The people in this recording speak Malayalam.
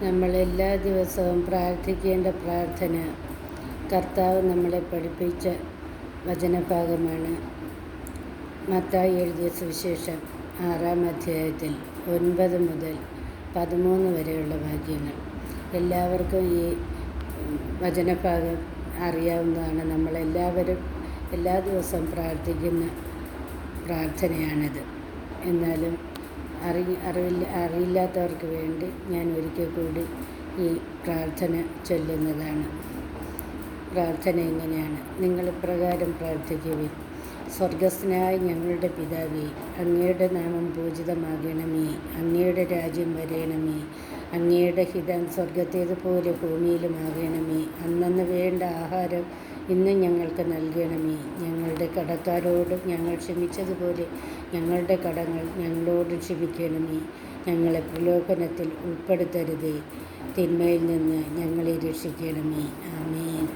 നമ്മൾ എല്ലാ ദിവസവും പ്രാർത്ഥിക്കേണ്ട പ്രാർത്ഥന കർത്താവ് നമ്മളെ പഠിപ്പിച്ച വചനഭാഗമാണ്. മത്തായി എഴുതിയ സുവിശേഷം 6-ാം അധ്യായത്തിൽ 9 മുതൽ 13 വരെയുള്ള വാക്യങ്ങൾ. എല്ലാവർക്കും ഈ വചനഭാഗം അറിയാവുന്നതാണ്. നമ്മളെല്ലാവരും എല്ലാ ദിവസവും പ്രാർത്ഥിക്കുന്ന പ്രാർത്ഥനയാണിത്. എന്നാലും അറിയില്ലാത്തവർക്ക് വേണ്ടി ഞാൻ ഒരിക്കൽ കൂടി ഈ പ്രാർത്ഥന ചൊല്ലുന്നതാണ്. പ്രാർത്ഥന ഇങ്ങനെയാണ്: നിങ്ങൾ ഇപ്രകാരം പ്രാർത്ഥിക്കുവിൻ. സ്വർഗസ്ഥനായ ഞങ്ങളുടെ പിതാവേ, അങ്ങയുടെ നാമം പൂജിതമാകണമേ. അങ്ങയുടെ രാജ്യം വരേണമേ. അങ്ങയുടെ ഹിതം സ്വർഗത്തേതുപോലെ ഭൂമിയിലുമാകണമേ. അന്നന്ന് വേണ്ട ആഹാരം ഇന്ന് ഞങ്ങൾക്ക് നൽകണമേ. ഞങ്ങളുടെ കടക്കാരോട് ഞങ്ങൾ ക്ഷമിച്ചതുപോലെ ഞങ്ങളുടെ കടങ്ങൾ ഞങ്ങളോട് ക്ഷമിക്കണമേ. ഞങ്ങളെ പ്രലോഭനത്തിൽ ഉൾപ്പെടുത്തരുതേ, തിന്മയിൽ നിന്ന് ഞങ്ങളെ രക്ഷിക്കണമേ. ആമേൻ.